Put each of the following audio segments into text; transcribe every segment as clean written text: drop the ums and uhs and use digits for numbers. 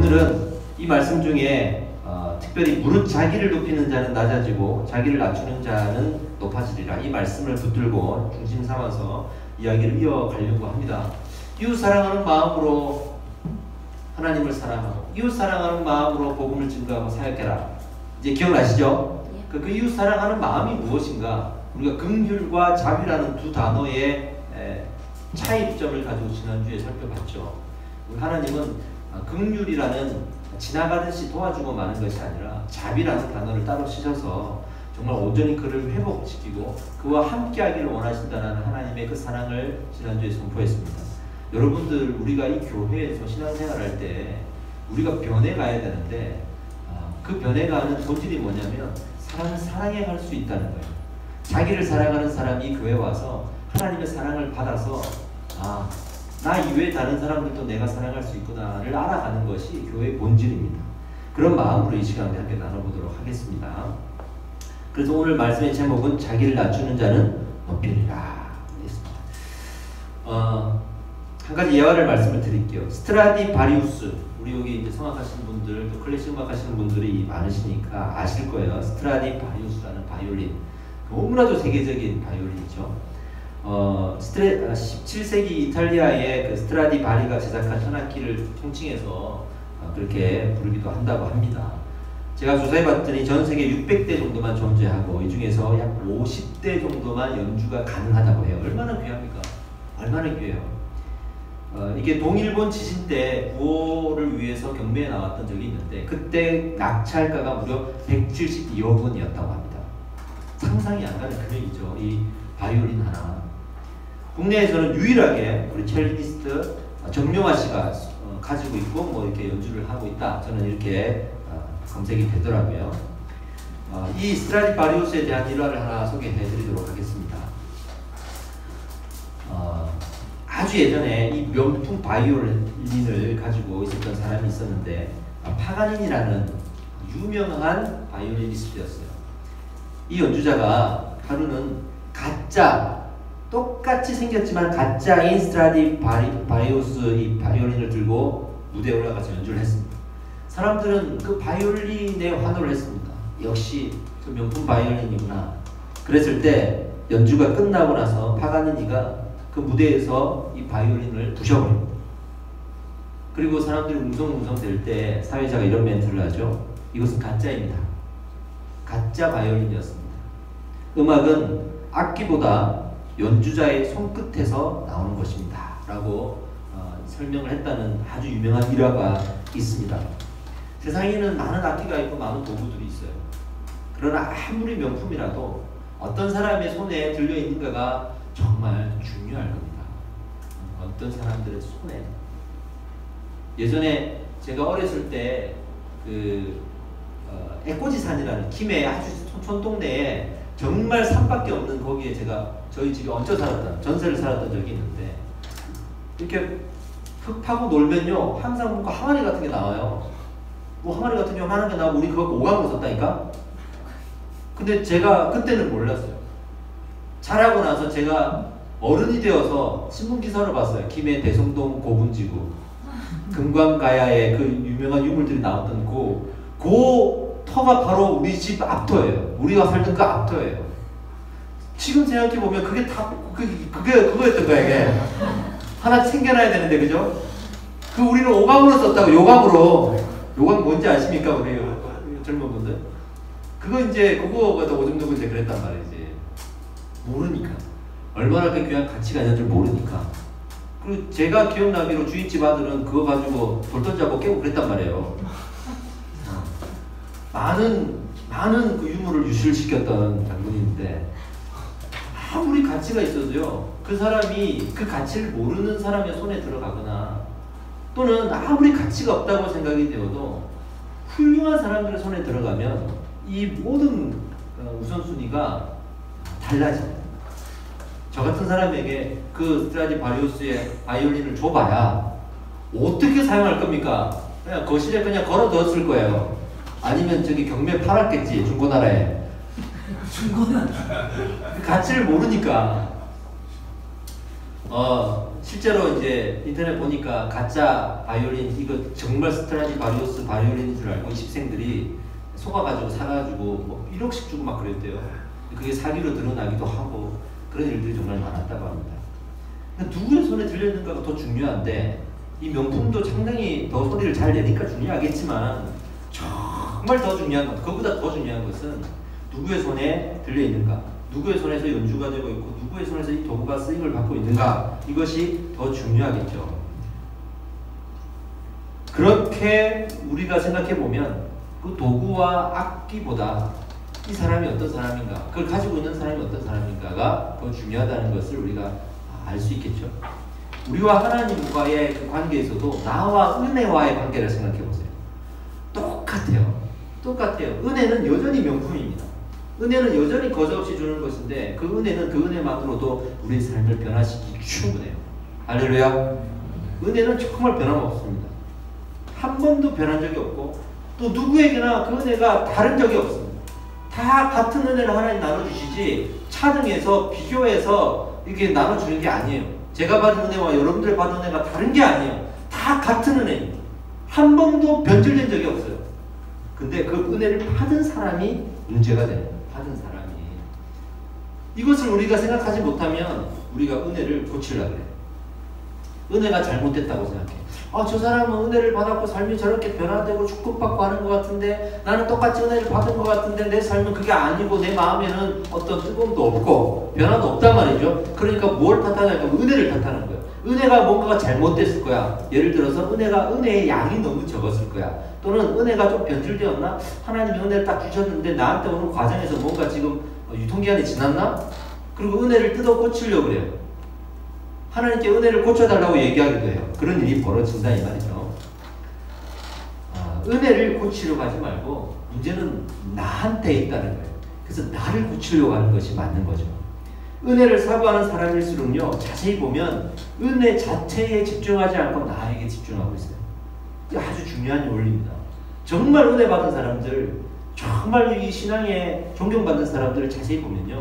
사람들은 이 말씀 중에 특별히 무릇 자기를 높이는 자는 낮아지고 자기를 낮추는 자는 높아지리라, 이 말씀을 붙들고 중심 삼아서 이야기를 이어가려고 합니다. 이웃 사랑하는 마음으로 하나님을 사랑하고 이웃 사랑하는 마음으로 복음을 증거하고 사역해라. 이제 기억나시죠? 그 이웃 사랑하는 마음이 무엇인가? 우리가 긍휼과 자비라는 두 단어의 차이점을 가지고 지난주에 살펴봤죠. 우리 하나님은 긍휼이라는 지나가듯이 도와주고 마는 것이 아니라 자비라는 단어를 따로 쓰셔서 정말 온전히 그를 회복시키고 그와 함께하기를 원하신다는 하나님의 그 사랑을 지난주에 선포했습니다. 여러분들, 우리가 이 교회에서 신앙생활할 때 우리가 변해가야 되는데 그 변해가는 본질이 뭐냐면 사람을 사랑해 갈 수 있다는 거예요. 자기를 사랑하는 사람이 교회에 와서 하나님의 사랑을 받아서 나 이외에 다른 사람들도 내가 사랑할 수 있구나를 알아가는 것이 교회의 본질입니다. 그런 마음으로 이 시간에 함께 나눠보도록 하겠습니다. 그래서 오늘 말씀의 제목은 자기를 낮추는 자는 높이리라 했습니다. 한 가지 예화를 말씀을 드릴게요. 스트라디바리우스, 우리 여기 이제 성악하시는 분들, 또 클래식 음악 하시는 분들이 많으시니까 아실 거예요. 스트라디바리우스라는 바이올린, 너무나도 세계적인 바이올린이죠. 17세기 이탈리아의 그 스트라디바리가 제작한 현악기를 통칭해서 그렇게 부르기도 한다고 합니다. 제가 조사해봤더니 전 세계 600대 정도만 존재하고 이 중에서 약 50대 정도만 연주가 가능하다고 해요. 얼마나 귀합니까? 얼마나 귀해요. 이게 동일본 지진 때 구호를 위해서 경매에 나왔던 적이 있는데 그때 낙찰가가 무려 172억 원이었다고 합니다. 상상이 안 가는 금액이죠. 이 바이올린 하나. 국내에서는 유일하게 우리 첼리니스트 정명화 씨가 가지고 있고 뭐 이렇게 연주를 하고 있다. 저는 이렇게 검색이 되더라고요. 이 스트라디바리우스에 대한 일화를 하나 소개해드리도록 하겠습니다. 아주 예전에 이 명품 바이올린을 가지고 있었던 사람이 있었는데 파가니니라는 유명한 바이올리니스트였어요. 이 연주자가 하루는 가짜, 똑같이 생겼지만 가짜인 스트라디바리우스 이 바이올린을 들고 무대에 올라가서 연주를 했습니다. 사람들은 그 바이올린에 환호를 했습니다. 역시 그 명품 바이올린이구나. 그랬을 때 연주가 끝나고 나서 파가니니가 그 무대에서 이 바이올린을 부셔버립니다. 그리고 사람들이 웅성웅성 될 때 사회자가 이런 멘트를 하죠. 이것은 가짜입니다. 가짜 바이올린이었습니다. 음악은 악기보다 연주자의 손끝에서 나오는 것입니다. 라고 설명을 했다는 아주 유명한 일화가 있습니다. 세상에는 많은 악기가 있고 많은 도구들이 있어요. 그러나 아무리 명품이라도 어떤 사람의 손에 들려있는가가 정말 중요할 겁니다. 어떤 사람들의 손에. 예전에 제가 어렸을 때 에꼬지산이라는 김해 아주 촌동네에 정말 산밖에 없는 거기에 제가 저희 집에 얹혀 살았던, 전세를 살았던 적이 있는데 이렇게 흙 파고 놀면요 항상 뭔가 항아리 같은 게 나와요. 뭐 항아리 같은 게 하는 게 나오고 우리 그거 오감으로 썼다니까. 근데 제가 그때는 몰랐어요. 자라고 나서 제가 어른이 되어서 신문기사를 봤어요. 김해 대성동 고분지구 금광가야에 그 유명한 유물들이 나왔던 그 터가 바로 우리 집 앞터예요. 우리가 살던 그 앞터예요. 지금 생각해보면 그게 다 그거였던 거야. 이게 하나 챙겨놔야 되는데, 그죠? 그 우리는 오감으로 썼다고. 요감으로. 요감 뭔지 아십니까? 우리 젊은 분들. 그거 이제 그거가 더 오줌누고 이제 그랬단 말이지. 모르니까. 얼마나 그 귀한 가치가 있는 줄 모르니까. 그리고 제가 기억나기로 주인집 아들은 그거 가지고 돌 던지고 깨고 그랬단 말이에요. 많은 그 유물을 유실시켰던 장군인데 아무리 가치가 있어도요 그 사람이 그 가치를 모르는 사람의 손에 들어가거나 또는 아무리 가치가 없다고 생각이 되어도 훌륭한 사람들의 손에 들어가면 이 모든 우선순위가 달라집니다. 저 같은 사람에게 그 스트라디바리우스의 바이올린을 줘봐야 어떻게 사용할 겁니까? 그냥 거실에 그냥 걸어뒀을 거예요. 아니면 저기 경매에 팔았겠지, 중고나라에. 중고나라. 그 가치를 모르니까. 실제로 이제 인터넷 보니까 가짜 바이올린, 이거 정말 스트라디바리우스 바이올린인 줄 알고 20생들이 속아가지고 사가지고 뭐 1억씩 주고 막 그랬대요. 그게 사기로 드러나기도 하고 그런 일들이 정말 많았다고 합니다. 누구의 손에 들려있는가가 더 중요한데, 이 명품도 상당히 더 소리를 잘 내니까 중요하겠지만 정말 더 중요한 것, 그보다 더 중요한 것은 누구의 손에 들려있는가, 누구의 손에서 연주가 되고 있고 누구의 손에서 이 도구가 쓰임을 받고 있는가, 이것이 더 중요하겠죠. 그렇게 우리가 생각해보면 그 도구와 악기보다 이 사람이 어떤 사람인가, 그걸 가지고 있는 사람이 어떤 사람인가가 더 중요하다는 것을 우리가 알 수 있겠죠. 우리와 하나님과의 그 관계에서도 나와 은혜와의 관계를 생각해보세요. 똑같아요. 은혜는 여전히 명품입니다. 은혜는 여전히 거저없이 주는 것인데, 그 은혜는 그 은혜만으로도 우리의 삶을 변화시키기 충분해요. 할렐루야. 은혜는 정말 변함없습니다. 한 번도 변한 적이 없고, 또 누구에게나 그 은혜가 다른 적이 없습니다. 다 같은 은혜를 하나님 나눠주시지 차등해서 비교해서 이렇게 나눠주는 게 아니에요. 제가 받은 은혜와 여러분들 받은 은혜가 다른 게 아니에요. 다 같은 은혜입니다. 한 번도 변질된 적이 없어요. 근데 그 은혜를 받은 사람이 문제가 돼요. 받은 사람이. 이것을 우리가 생각하지 못하면 우리가 은혜를 고치려고 해요. 은혜가 잘못됐다고 생각해. 저 사람은 은혜를 받았고 삶이 저렇게 변화되고 축복받고 하는 것 같은데, 나는 똑같이 은혜를 받은 것 같은데 내 삶은 그게 아니고 내 마음에는 어떤 뜨거움도 없고 변화도 없단 말이죠. 그러니까 뭘 탓하냐면 은혜를 탓하는 거예요. 은혜가 뭔가가 잘못됐을 거야. 예를 들어서 은혜의 양이 너무 적었을 거야. 또는 은혜가 좀 변질되었나? 하나님이 은혜를 딱 주셨는데 나한테 오는 과정에서 뭔가 지금 유통기한이 지났나? 그리고 은혜를 뜯어 고치려고 그래요. 하나님께 은혜를 고쳐달라고 얘기하기도 해요. 그런 일이 벌어진다 이 말이죠. 은혜를 고치려고 하지 말고 문제는 나한테 있다는 거예요. 그래서 나를 고치려고 하는 것이 맞는 거죠. 은혜를 사고하는 사람일수록요, 자세히 보면 은혜 자체에 집중하지 않고 나에게 집중하고 있어요. 이게 아주 중요한 원리입니다. 정말 은혜 받은 사람들, 정말 이 신앙에 존경받는 사람들을 자세히 보면요,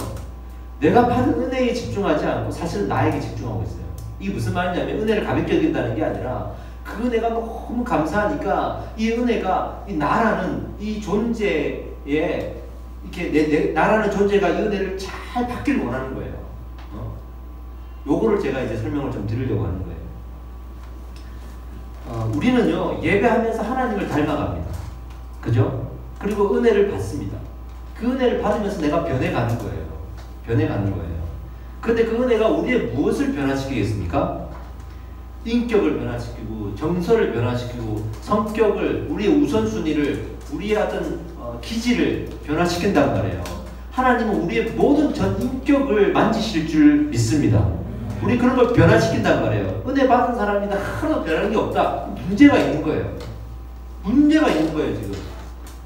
내가 받은 은혜에 집중하지 않고 사실은 나에게 집중하고 있어요. 이게 무슨 말이냐면 은혜를 가볍게 여긴다는 게 아니라 그 은혜가 너무 감사하니까 이 은혜가 이 나라는 이 존재에 이렇게 나라는 존재가 이 은혜를 잘 받기를 원하는 거예요. 요거를 제가 이제 설명을 좀 드리려고 하는 거예요. 우리는요, 예배하면서 하나님을 닮아갑니다. 그죠? 그리고 은혜를 받습니다. 그 은혜를 받으면서 내가 변해가는 거예요. 그런데 그 은혜가 우리의 무엇을 변화시키겠습니까? 인격을 변화시키고, 정서를 변화시키고, 성격을, 우리의 우선순위를, 우리의 어떤 기질을 변화시킨단 말이에요. 하나님은 우리의 모든 전 인격을 만지실 줄 믿습니다. 우리 그런 걸 변화시킨단 말이에요. 은혜 받은 사람이다 하나도 변하는 게 없다. 문제가 있는 거예요. 지금.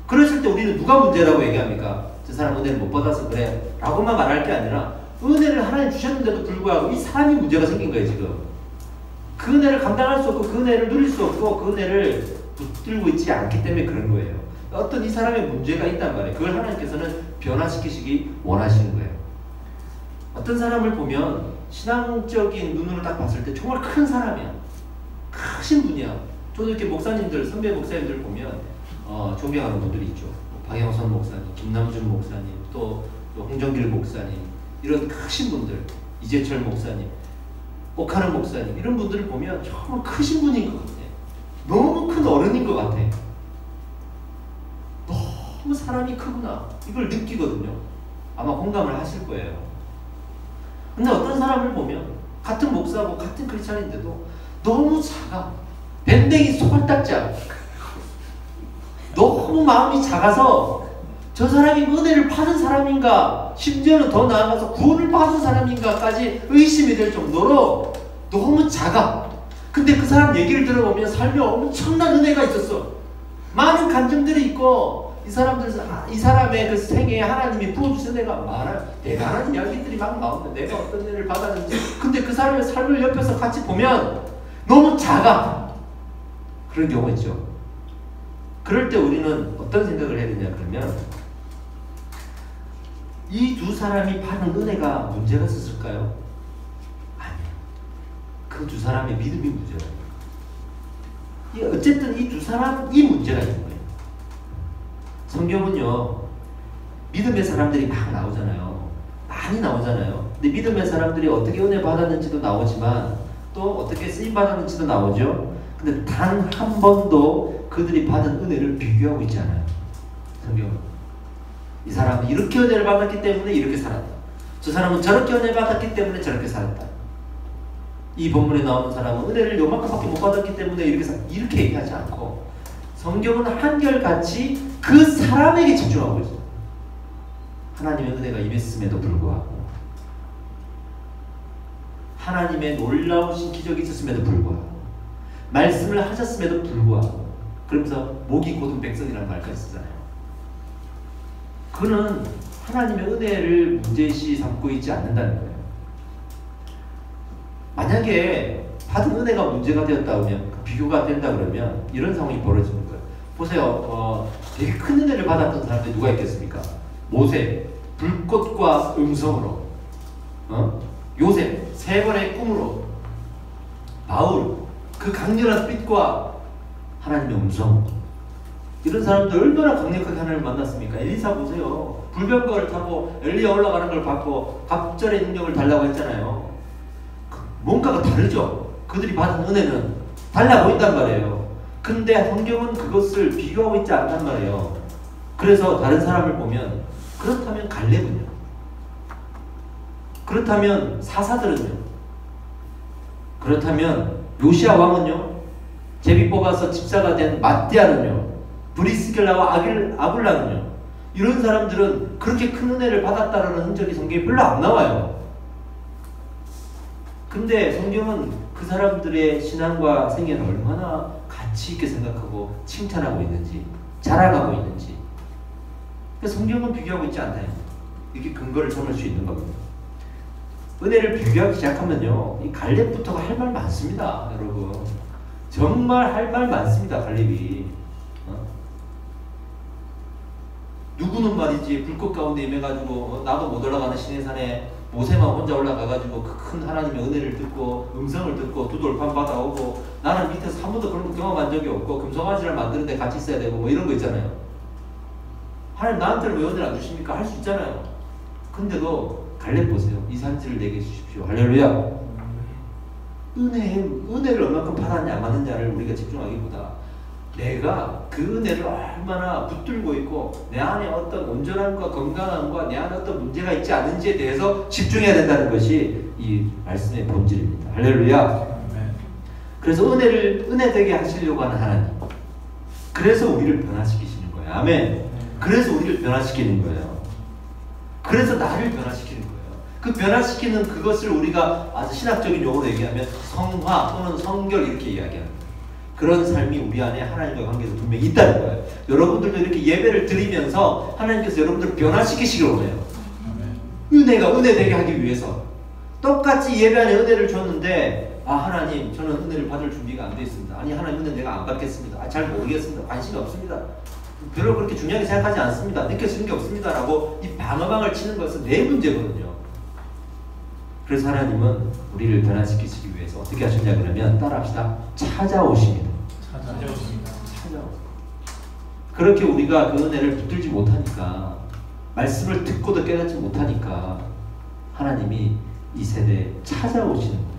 그랬을 때 우리는 누가 문제라고 얘기합니까? 저 사람 은혜를 못 받아서 그래 라고만 말할 게 아니라 은혜를 하나님 주셨는데도 불구하고 이 사람이 문제가 생긴 거예요. 지금 그 은혜를 감당할 수 없고 그 은혜를 누릴 수 없고 그 은혜를 붙들고 있지 않기 때문에 그런 거예요. 어떤 이 사람의 문제가 있단 말이에요. 그걸 하나님께서는 변화시키시기 원하시는 거예요. 어떤 사람을 보면 신앙적인 눈으로 딱 봤을 때 정말 큰 사람이야. 크신 분이야. 저도 이렇게 목사님들, 선배 목사님들 보면 존경하는 분들이 있죠. 박영선 목사님, 김남준 목사님, 또 홍정길 목사님, 이런 크신 분들, 이재철 목사님, 옥하는 목사님, 이런 분들을 보면 정말 크신 분인 것 같아. 너무 큰 어른인 것 같아. 너무 사람이 크구나. 이걸 느끼거든요. 아마 공감을 하실 거예요. 근데 어떤 사람을 보면 같은 목사고 같은 크리스찬인데도 너무 작아. 밴댕이 소갈딱지야. 너무 마음이 작아서 저 사람이 은혜를 받은 사람인가, 심지어는 더 나아가서 구원을 받은 사람인가까지 의심이 될 정도로 너무 작아. 근데 그 사람 얘기를 들어보면 삶에 엄청난 은혜가 있었어. 많은 감정들이 있고 이 사람의 그 생애에 하나님이 부어주신 은혜가 많아요. 대단한 이야기들이 막 나오는데 내가 어떤 은혜를 받았는지. 근데 그 사람의 삶을 옆에서 같이 보면 너무 작아. 그런 경우가 있죠. 그럴 때 우리는 어떤 생각을 해야 되냐 그러면 이 두 사람이 받은 은혜가 문제가 있었을까요? 아니에요. 그 두 사람의 믿음이 문제가 있어요. 어쨌든 이 두 사람이 문제가 있는 거예요. 성경은요, 믿음의 사람들이 막 나오잖아요. 많이 나오잖아요. 근데 믿음의 사람들이 어떻게 은혜 받았는지도 나오지만 또 어떻게 쓰임 받았는지도 나오죠. 근데 단 한 번도 그들이 받은 은혜를 비교하고 있지 않아요. 성경은. 이 사람은 이렇게 은혜를 받았기 때문에 이렇게 살았다. 저 사람은 저렇게 은혜 받았기 때문에 저렇게 살았다. 이 본문에 나오는 사람은 은혜를 요만큼밖에 못 받았기 때문에 이렇게 얘기하지 않고 성경은 한결같이 그 사람에게 집중하고 있어요. 하나님의 은혜가 임했음에도 불구하고 하나님의 놀라우신 기적이 있었음에도 불구하고 말씀을 하셨음에도 불구하고 그러면서 목이 곧은 백성이라는 말까지 쓰잖아요. 그는 하나님의 은혜를 문제시 삼고 있지 않는다는 거예요. 만약에 받은 은혜가 문제가 되었다면 비교가 된다 그러면 이런 상황이 벌어지는 거예요. 보세요. 되게 큰 은혜를 받았던 사람들이 누가 있겠습니까? 모세, 불꽃과 음성으로, 요셉, 세 번의 꿈으로, 바울, 그 강렬한 빛과 하나님의 음성. 이런 사람들 얼마나 강력하게 하나님을 만났습니까? 엘리사 보세요. 불병거를 타고 엘리야 올라가는 걸 받고 갑절의 능력을 달라고 했잖아요. 뭔가가 다르죠. 그들이 받은 은혜는 달라 보인단 말이에요. 근데 성경은 그것을 비교하고 있지 않단 말이에요. 그래서 다른 사람을 보면 그렇다면 갈렙은요? 그렇다면 사사들은요? 그렇다면 요시야 왕은요? 제비 뽑아서 집사가 된 마띠아는요? 브리스길라와 아굴라는요? 이런 사람들은 그렇게 큰 은혜를 받았다라는 흔적이 성경에 별로 안 나와요. 근데 성경은 그 사람들의 신앙과 생애를 얼마나 가치 있게 생각하고 칭찬하고 있는지, 자랑하고 있는지. 성경은 비교하고 있지 않나요? 이게 근거를 삼을 수 있는 겁니다. 은혜를 비교하기 시작하면요, 이 갈렙부터가 할 말 많습니다, 여러분. 정말 할 말 많습니다, 갈렙이. 누구는 말이지 불꽃 가운데 임해가지고 나도 못 올라가는 시내산에 모세만 혼자 올라가가지고 그 큰 하나님의 은혜를 듣고 음성을 듣고 두 돌판 받아오고 나는 밑에서 한 번도 그런 거 경험한 적이 없고 금송아지를 만드는데 같이 있어야 되고 뭐 이런 거 있잖아요. 하나님 나한테는 왜 은혜를 안 주십니까? 할 수 있잖아요. 근데도 갈렙 보세요. 이 산지를 내게 주십시오. 할렐루야. 은혜를 얼마큼 받았냐 안 받았냐를 우리가 집중하기보다 내가 그 은혜를 얼마나 붙들고 있고 내 안에 어떤 온전함과 건강함과 내 안에 어떤 문제가 있지 않은지에 대해서 집중해야 된다는 것이 이 말씀의 본질입니다. 할렐루야. 그래서 은혜 되게 하시려고 하는 하나님. 그래서 우리를 변화시키시는 거예요. 아멘. 그래서 우리를 변화시키는 거예요. 그래서 나를 변화시키는 거예요. 그 변화시키는 그것을 우리가 아주 신학적인 용어로 얘기하면 성화 또는 성결 이렇게 이야기합니다. 그런 삶이 우리 안에 하나님과 관계에서 분명히 있다는 거예요. 여러분들도 이렇게 예배를 드리면서 하나님께서 여러분들을 변화시키시길 원해요. 은혜가 은혜되게 하기 위해서. 똑같이 예배 안에 은혜를 줬는데 하나님 저는 은혜를 받을 준비가 안 되어 있습니다. 아니 하나님 은혜 내가 안 받겠습니다. 잘 모르겠습니다. 관심이 없습니다. 별로 그렇게 중요하게 생각하지 않습니다. 느껴지는 게 없습니다. 라고 이 방어방을 치는 것은 내 문제거든요. 그래서 하나님은 우리를 변화시키시기 위해서 어떻게 하셨냐 그러면 따라합시다. 찾아오십니다. 찾아오십니다. 그렇게 우리가 그 은혜를 붙들지 못하니까 말씀을 듣고도 깨닫지 못하니까 하나님이 이 세대에 찾아오시는 거예요.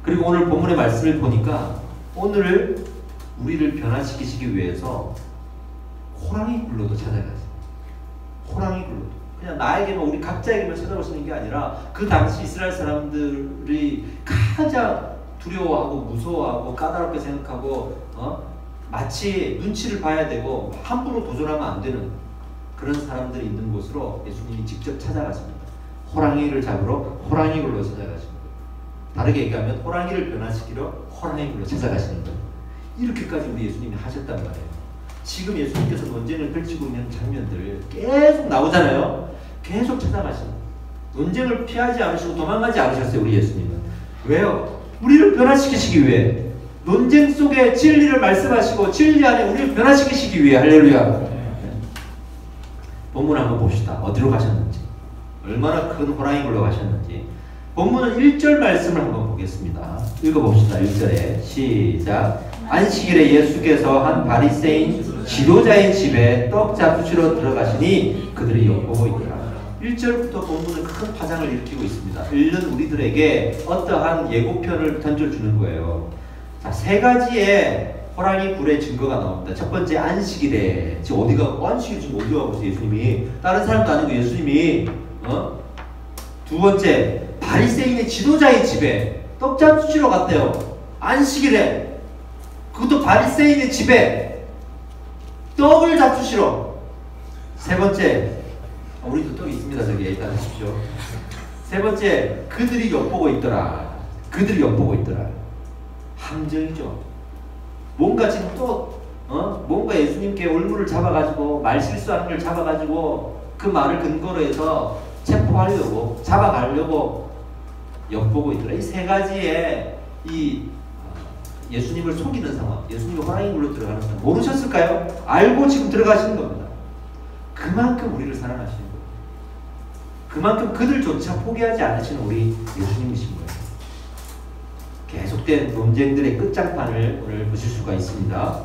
그리고 오늘 본문의 말씀을 보니까 오늘 우리를 변화시키시기 위해서 호랑이 굴로도 찾아가세요. 호랑이 굴로도. 그냥 나에게만 우리 각자에게만 찾아오시는 게 아니라 그 당시 이스라엘 사람들이 가장 두려워하고 무서워하고 까다롭게 생각하고 마치 눈치를 봐야 되고 함부로 도전하면 안 되는 그런 사람들이 있는 곳으로 예수님이 직접 찾아가십니다. 호랑이를 잡으러 호랑이 굴로 찾아가십니다. 다르게 얘기하면 호랑이를 변화시키러 호랑이 굴로 찾아가시는 거예요. 이렇게까지 우리 예수님이 하셨단 말이에요. 지금 예수님께서 논쟁을 펼치고 있는 장면들 계속 나오잖아요. 계속 찾아가시는 논쟁을 피하지 않으시고 도망가지 않으셨어요. 우리 예수님은. 왜요? 우리를 변화시키시기 위해 논쟁 속에 진리를 말씀하시고 진리 안에 우리를 변화시키시기 위해. 할렐루야. 본문 한번 봅시다. 어디로 가셨는지 얼마나 큰 호랑이 굴러 가셨는지 본문은 1절 말씀을 한번 보겠습니다. 읽어봅시다. 1절에 시작. 안식일에 예수께서 한 바리새인 지도자의 집에 떡 잡수시러 들어가시니 그들이 엿보고 있더라. 1절부터 본문은 큰 파장을 일으키고 있습니다. 읽는 우리들에게 어떠한 예고편을 던져주는 거예요. 자, 세 가지의 호랑이 굴의 증거가 나옵니다. 첫 번째, 안식일에. 지금 어디가, 안식일 지금 어디 가고 있어요, 예수님이? 다른 사람도 아니고 예수님이, 두 번째, 바리새인의 지도자의 집에 떡 잡수시러 갔대요. 안식일에. 그것도 바리새인의 집에 떡을 잡수시러. 세 번째, 우리도 떡이 있습니다. 저기 일단 하십시오. 세 번째, 그들이 엿보고 있더라. 그들이 엿보고 있더라. 함정이죠. 뭔가 지금 또 뭔가 예수님께 올무를 잡아가지고 말 실수하는 걸 잡아가지고 그 말을 근거로 해서 체포하려고 잡아가려고 엿보고 있더라. 이 세 가지의 이 예수님을 속이는 상황, 예수님이 호랑이 굴로 들어가는 상황 모르셨을까요? 알고 지금 들어가시는 겁니다. 그만큼 우리를 사랑하시는 거예요. 그만큼 그들조차 포기하지 않으시는 우리 예수님이신 거예요. 계속된 논쟁들의 끝장판을 오늘 보실 수가 있습니다.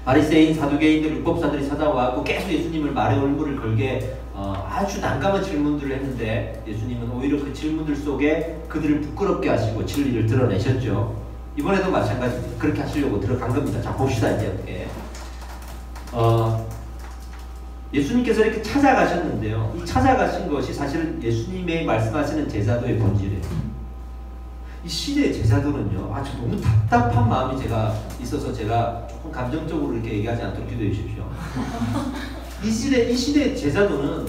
바리새인, 사두개인들, 율법사들이 찾아와고 계속 예수님을 말의 얼굴을 걸게 아주 난감한 질문들을 했는데 예수님은 오히려 그 질문들 속에 그들을 부끄럽게 하시고 진리를 드러내셨죠. 이번에도 마찬가지입니다. 그렇게 하시려고 들어간 겁니다. 자, 봅시다. 이제 어떻게 예수님께서 이렇게 찾아가셨는데요. 이 찾아가신 것이 사실은 예수님의 말씀하시는 제자도의 본질이에요. 이 시대의 제자들은요, 아주 너무 답답한 마음이 제가 있어서 제가 조금 감정적으로 이렇게 얘기하지 않도록 기도해 주십시오. 이 시대의 제자들은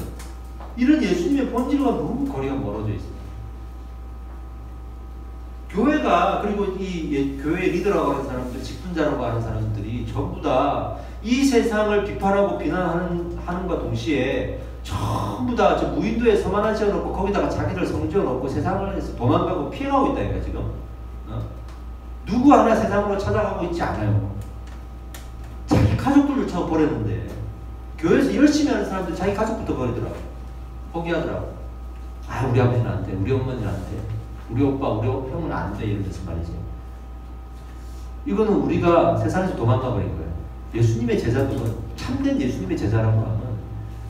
이런 예수님의 본질과 너무 거리가 멀어져 있습니다. 교회가, 그리고 이 교회 리더라고 하는 사람들, 직분자라고 하는 사람들이 전부 다 이 세상을 비판하고 비난하는과 동시에 전부 다 저 무인도에 섬 하나 지어놓고 거기다가 자기들 성 지어놓고 세상을 해서 도망가고 피해가고 있다니까 지금. 누구 하나 세상으로 찾아가고 있지 않아요. 자기 가족들을 쳐 버렸는데 교회에서 열심히 하는 사람들 자기 가족부터 버리더라고. 포기하더라고. 아, 우리 아버지는 안 돼, 우리 어머니는 안 돼, 우리 오빠, 우리 형은 안 돼, 이러면서 말이죠. 이거는 우리가 세상에서 도망가 버린 거예요. 예수님의 제자들은, 참된 예수님의 제자라고 하면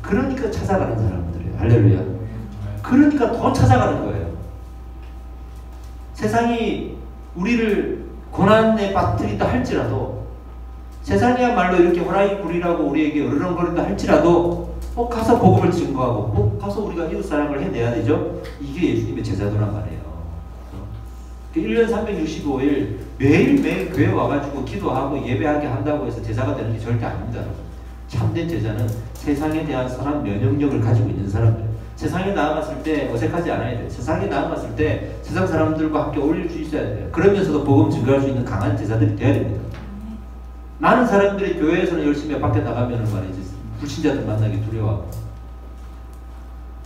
그러니까 찾아가는 사람들이에요. 할렐루야. 그러니까 더 찾아가는 거예요. 세상이 우리를 고난에 빠뜨린다 할지라도, 세상이야말로 이렇게 호랑이 굴이라고 우리에게 으르렁거린다 할지라도 꼭 가서 복음을 증거하고 꼭 가서 우리가 이웃사랑을 해내야 되죠. 이게 예수님의 제자도란 말이에요. 1년 365일 매일매일 교회 와가지고 기도하고 예배하게 한다고 해서 제자가 되는 게 절대 아닙니다. 참된 제자는 세상에 대한 선한 면역력을 가지고 있는 사람들. 세상에 나아갔을 때 어색하지 않아야 돼요. 세상에 나아갔을 때 세상 사람들과 함께 어울릴 수 있어야 돼요. 그러면서도 복음 증거할 수 있는 강한 제자들이 되어야 됩니다. 많은 사람들이 교회에서는 열심히 밖에 나가면 말이지 불신자들 만나기 두려워하고,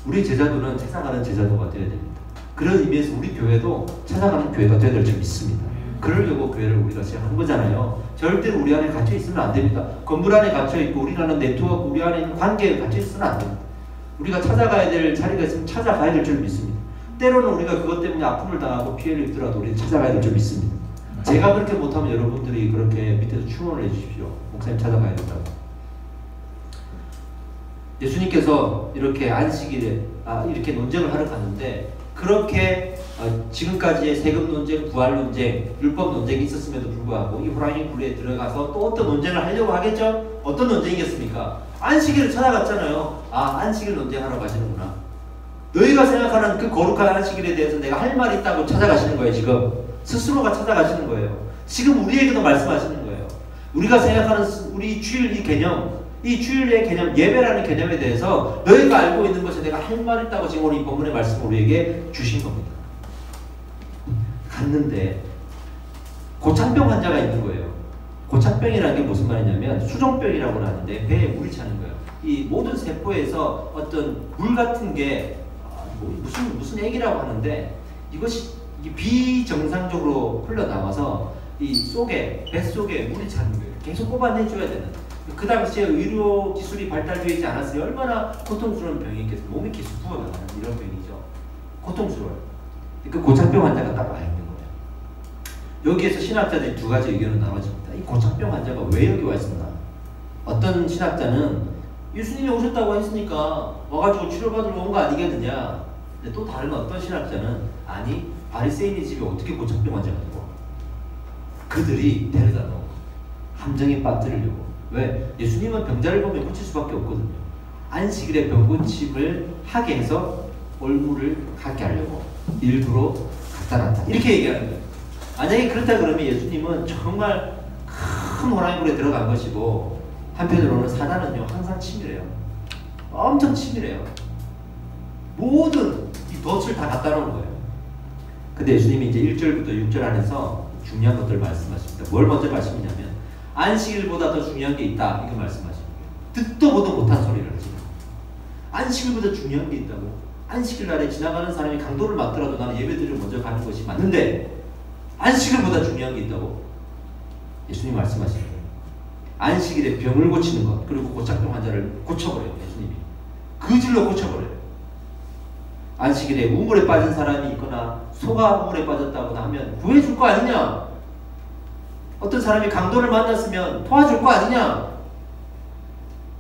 우리 제자도는 찾아가는 제자도가 되어야 됩니다. 그런 의미에서 우리 교회도 찾아가는 교회가 되어야 될 줄 믿습니다. 그러려고 교회를 우리가 시작한 거잖아요. 절대로 우리 안에 갇혀 있으면 안 됩니다. 건물 안에 갇혀 있고 우리라는 네트워크, 우리 안에 있는 관계에 갇혀 있으면 안 됩니다. 우리가 찾아가야 될 자리가 있으면 찾아가야 될 줄 믿습니다. 때로는 우리가 그것 때문에 아픔을 당하고 피해를 입더라도 우리는 찾아가야 될 줄 믿습니다. 제가 그렇게 못하면 여러분들이 그렇게 밑에서 충원을 해주십시오. 목사님 찾아가야 된다고. 예수님께서 이렇게 안식일에 이렇게 논쟁을 하러 갔는데, 그렇게 지금까지의 세금 논쟁, 부활 논쟁, 율법 논쟁이 있었음에도 불구하고 이 호랑이 굴에 들어가서 또 어떤 논쟁을 하려고 하겠죠? 어떤 논쟁이겠습니까? 안식일을 찾아갔잖아요. 아, 안식일 논쟁하러 가시는구나. 너희가 생각하는 그 거룩한 안식일에 대해서 내가 할 말이 있다고 찾아가시는 거예요. 지금 스스로가 찾아가시는 거예요. 지금 우리에게도 말씀하시는 거예요. 우리가 생각하는 우리 주일 이 개념, 이 주일의 개념, 예배라는 개념에 대해서 너희가 알고 있는 것에 내가 할 말 있다고 지금 오늘 이 본문의 말씀을 우리에게 주신 겁니다. 갔는데 고창병 환자가 있는 거예요. 고창병이라는 게 무슨 말이냐면 수종병이라고 하는데 배에 물이 차는 거예요. 이 모든 세포에서 어떤 물 같은 게 무슨 액이라고 하는데 이것이 비정상적으로 흘러나와서 이 속에, 배 속에 물이 차는 거예요. 계속 뽑아내줘야 되는. 그 당시에 의료 기술이 발달되지 않았으니 얼마나 고통스러운 병이겠어요. 몸이 계속 부어나가는 이런 병이죠. 고통스러워요. 그 고착병 환자가 딱 와 있는 거예요. 여기에서 신학자들이 두 가지 의견을 나눠집니다. 이 고착병 환자가 왜 여기 와 있었나? 어떤 신학자는 예수님이 오셨다고 했으니까 와가지고 치료받으러 온 거 아니겠느냐. 근데 또 다른 어떤 신학자는 아니 바리새인의 집에 어떻게 고착병 환자가 되고 그들이 데려다 놓고 함정에 빠뜨리려고. 왜? 예수님은 병자를 보면 고칠 수밖에 없거든요. 안식일에 병고침을 하게 해서 얼굴을 갖게 하려고 일부러 갖다 놨다. 이렇게 얘기하는 거예요. 만약에 그렇다 그러면 예수님은 정말 큰 호랑이굴에 들어간 것이고 한편으로는 사단은요 항상 치밀해요. 엄청 치밀해요. 모든 이 덫을 다 갖다 놓은 거예요. 근데 예수님이 이제 1절부터 6절 안에서 중요한 것들을 말씀하십니다. 뭘 먼저 말씀이냐면 안식일보다 더 중요한 게 있다. 이거 말씀하시는 거예요. 듣도 보도 못한 소리를 하시는 거예요. 안식일보다 중요한 게 있다고. 안식일 날에 지나가는 사람이 강도를 맞더라도 나는 예배드리러 먼저 가는 것이 맞는데 안식일보다 중요한 게 있다고 예수님 말씀하시는 거예요. 안식일에 병을 고치는 것 그리고 고착병 환자를 고쳐버려요. 예수님이 그질로 고쳐버려요. 안식일에 우물에 빠진 사람이 있거나 소가 우물에 빠졌다거나 하면 구해줄 거 아니냐. 어떤 사람이 강도를 만났으면 도와줄 거 아니냐.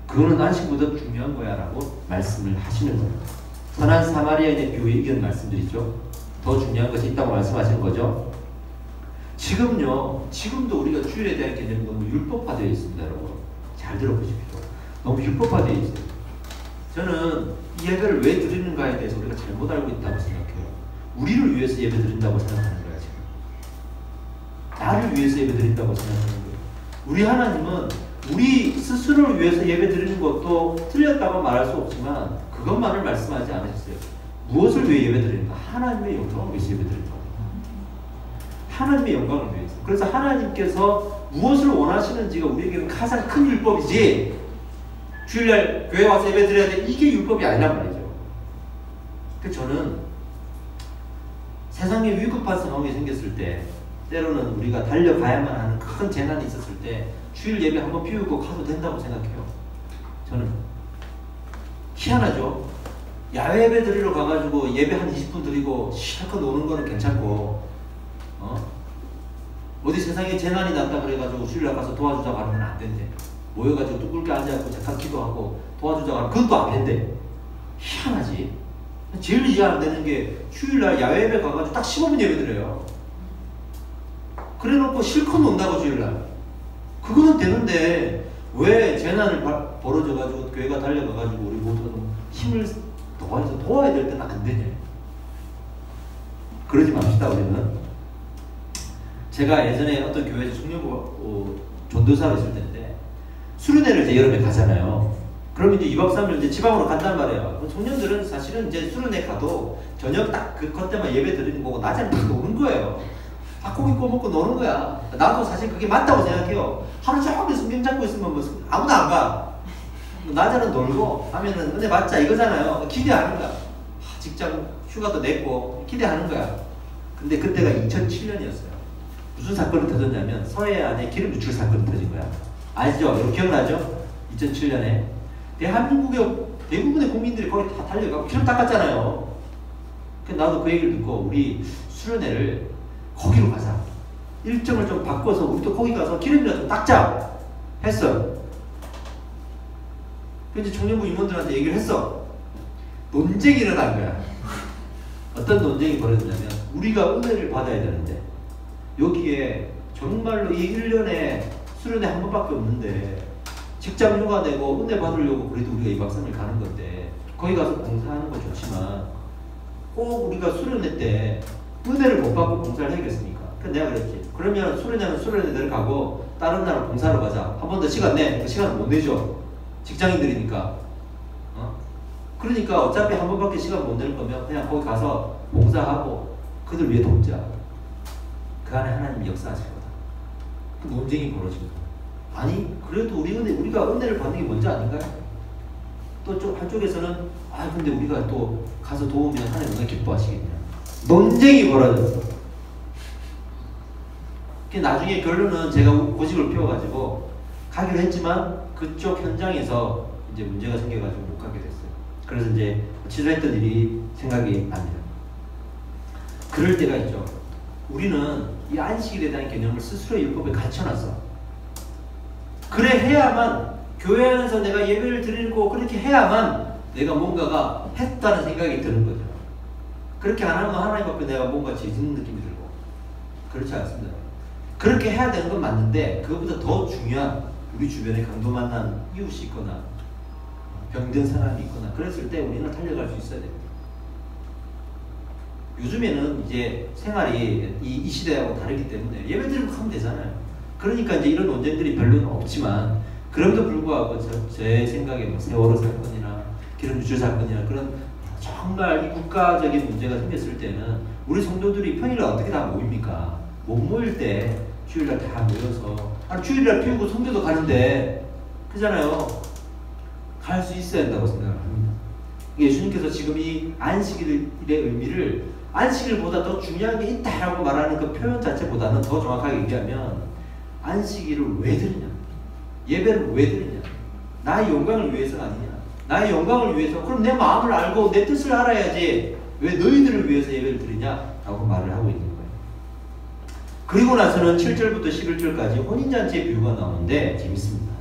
그거는 안식보다 중요한 거야 라고 말씀을 하시는 거예요. 선한 사마리아인의 비유의 의견 말씀드리죠. 더 중요한 것이 있다고 말씀하시는 거죠. 지금도 우리가 주일에 대한 개념이 너무 율법화되어 있습니다. 여러분 잘 들어보십시오. 너무 율법화되어 있어요. 저는 이 예배를 왜 드리는가에 대해서 우리가 잘못 알고 있다고 생각해요. 우리를 위해서 예배 드린다고 생각하는 거야 지금. 나를 위해서 예배 드린다고 생각하는 거예요. 우리 하나님은 우리 스스로를 위해서 예배 드리는 것도 틀렸다고 말할 수 없지만 그것만을 말씀하지 않으셨어요. 무엇을 위해 예배 드리는가? 하나님의 영광을 위해서 예배 드리는 거예요. 하나님의 영광을 위해서. 그래서 하나님께서 무엇을 원하시는지가 우리에게는 가장 큰 율법이지 주일날 교회 와서 예배 드려야 돼 이게 율법이 아니란 말이죠. 그래서 저는 세상에 위급한 상황이 생겼을 때 때로는 우리가 달려가야만 하는 큰 재난이 있었을 때 주일 예배 한번 비우고 가도 된다고 생각해요. 저는 희한하죠. 야외 예배 드리러 가가지고 예배 한 20분 드리고 실컷 노는 거는 괜찮고 어디 세상에 재난이 났다 그래가지고 주일날 가서 도와주자고 하는 건 안 된대. 모여가지고 뚜꿀게 앉아갖고 잠깐 기도하고 도와주자고 하는 그것도 안 된대. 희한하지. 제일 이해 안 되는 게 주일날 야외 예배 가가지고 딱 15분 예배 드려요. 그래놓고 실컷 논다고 주일날. 그거는 되는데 왜 재난을 벌어져가지고 교회가 달려가가지고 우리 모두가 힘을 더해서 도와야 될 때는 안 되냐. 그러지 맙시다. 우리는 제가 예전에 어떤 교회에서 청년부 전도사로 있을 때인데 수련회를 이제 여름에 가잖아요. 그러면 이제 2박 3일 이제 지방으로 간단 말이에요. 청년들은 사실은 이제 수련회 가도 저녁 딱 그때만 예배 드리는 거고 낮에는 다 노는 거예요. 닭고기 구워 먹고 노는 거야. 나도 사실 그게 맞다고 생각해요. 하루 종일 성경 잡고 있으면 뭐 아무도 안 가. 낮에는 놀고 하면은 은혜 받자 이거잖아요. 기대하는 거야. 직장 휴가도 냈고 기대하는 거야. 근데 그때가 2007년이었어요. 무슨 사건이 터졌냐면 서해안에 기름 유출 사건이 터진 거야. 아시죠? 이거 기억나죠? 2007년에 대한민국의 대부분의 국민들이 거기 다 달려가고 기름 닦았잖아요. 나도 그 얘기를 듣고 우리 수련회를 거기로 가자. 일정을 좀 바꿔서 우리도 거기 가서 기름이나 좀 닦자 했어. 그래서 청년부 임원들한테 얘기를 했어. 논쟁이 일어난 거야. 어떤 논쟁이 벌어졌냐면 우리가 은혜를 받아야 되는데 여기에 정말로 이 1년에 수련회 한 번밖에 없는데 직장 휴가 내고 은혜 받으려고 그래도 우리가 2박 3일 가는 건데 거기 가서 봉사하는 건 좋지만 꼭 우리가 수련회 때 은혜를 못 받고 봉사를 해야겠습니까? 그래서 내가 그랬지. 그러면 수련회는 수련회대로 가고 다른 날 봉사로 가자. 한 번 더 시간 내. 그 시간을 못 내죠. 직장인들이니까. 그러니까 어차피 한 번밖에 시간 못 낼 거면 그냥 거기 가서 봉사하고 그들 위해 돕자. 그 안에 하나님이 역사하실 거다. 그 논쟁이 벌어진 거야. 아니 그래도 우리가 은혜를 받는 게 먼저 아닌가요? 또 한쪽에서는 근데 우리가 또 가서 도우면 하나님 얼마나 기뻐하시겠냐. 논쟁이 벌어졌어. 나중에 결론은 제가 고집을 피워가지고 가기로 했지만 그쪽 현장에서 이제 문제가 생겨가지고 못 가게 됐어요. 그래서 이제 취소했던 일이 생각이 납니다. 그럴 때가 있죠. 우리는 이 안식일에 대한 개념을 스스로 율법에 갖춰놨어. 그래 해야만, 교회 안에서 내가 예배를 드리고 그렇게 해야만 내가 뭔가가 했다는 생각이 드는 거죠. 그렇게 안 하면 하나님 앞에 내가 뭔가 죄짓는 느낌이 들고. 그렇지 않습니다. 그렇게 해야 되는 건 맞는데, 그것보다 더 중요한, 우리 주변에 강도 만난 이웃이 있거나 병든 사람이 있거나 그랬을 때 우리는 달려갈 수 있어야 됩니다. 요즘에는 이제 생활이 이 시대하고 다르기 때문에 예배드리고 하면 되잖아요. 그러니까 이제 이런 논쟁들이 별로는 없지만, 그럼에도 불구하고 제 생각에 뭐 세월호 사건이나 기름유출 사건이나 그런 정말 이 국가적인 문제가 생겼을 때는 우리 성도들이 평일에 어떻게 다 모입니까? 못 모일 때 주일날 다 모여서, 주일날 피우고 성교도 가는데, 그잖아요. 갈 수 있어야 한다고 생각합니다. 예수님께서 지금 이 안식일의 의미를, 안식일보다 더 중요한 게 있다라고 말하는 그 표현 자체보다는 더 정확하게 얘기하면, 안식일을 왜 드리냐? 예배를 왜 드리냐? 나의 영광을 위해서가 아니냐? 나의 영광을 위해서. 그럼 내 마음을 알고 내 뜻을 알아야지 왜 너희들을 위해서 예배를 드리냐? 라고 말을 하고 있는 거예요. 그리고 나서는 7절부터 11절까지 혼인잔치의 비유가 나오는데 재밌습니다.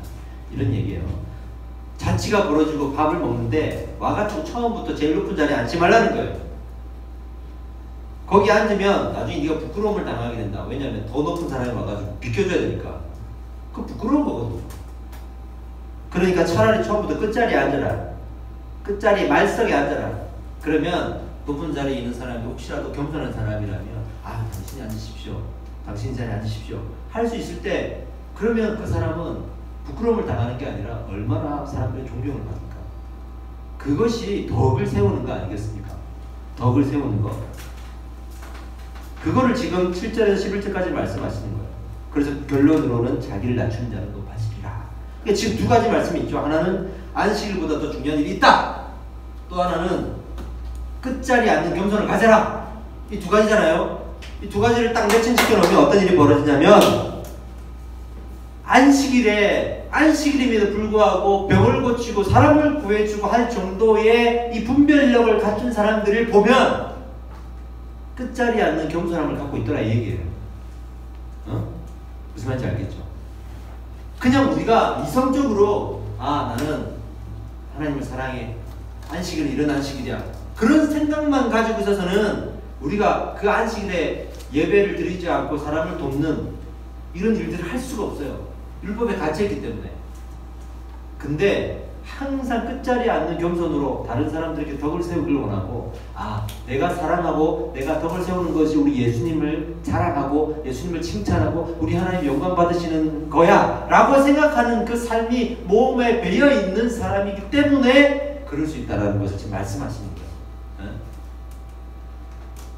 이런 얘기예요. 잔치가 벌어지고 밥을 먹는데 와가지고 처음부터 제일 높은 자리에 앉지 말라는 거예요. 거기 앉으면 나중에 네가 부끄러움을 당하게 된다. 왜냐하면 더 높은 사람이 와가지고 비켜줘야 되니까. 그 부끄러운 거거든. 그러니까 차라리 처음부터 끝자리에 앉아라. 끝자리 말석에 앉아라. 그러면 높은 자리에 있는 사람이 혹시라도 겸손한 사람이라면, 당신이 앉으십시오. 당신 자리에 앉으십시오. 할 수 있을 때, 그러면 그 사람은 부끄러움을 당하는 게 아니라 얼마나 사람들의 존경을 받을까. 그것이 덕을 세우는 거 아니겠습니까? 덕을 세우는 거. 그거를 지금 7절에서 11절까지 말씀하시는 거예요. 그래서 결론으로는 자기를 낮추는 자는 높아지리라. 그러니까 지금 두 가지 말씀이 있죠. 하나는 안식일보다 더 중요한 일이 있다. 또 하나는 끝자리에 앉는 겸손을 가져라. 이 두 가지잖아요. 이 두 가지를 딱 매칭시켜 놓으면 어떤 일이 벌어지냐면, 안식일임에도 불구하고 병을 고치고 사람을 구해주고 할 정도의 이 분별력을 갖춘 사람들을 보면 끝자리에 앉는 겸손함을 갖고 있더라 이 얘기예요. 무슨 말인지 알겠죠? 그냥 우리가 이성적으로 나는 하나님을 사랑해, 안식일은 이런 안식일이야, 그런 생각만 가지고 있어서는 우리가 그 안식일에 예배를 드리지 않고 사람을 돕는 이런 일들을 할 수가 없어요. 율법에 갇혀있기 때문에. 근데 항상 끝자리에 앉는 겸손으로 다른 사람들에게 덕을 세우길 원하고, 내가 사랑하고 내가 덕을 세우는 것이 우리 예수님을 자랑하고 예수님을 칭찬하고 우리 하나님 영광 받으시는 거야 라고 생각하는 그 삶이 몸에 배어있는 사람이기 때문에 그럴 수 있다는 것을 지금 말씀하시는 거예요.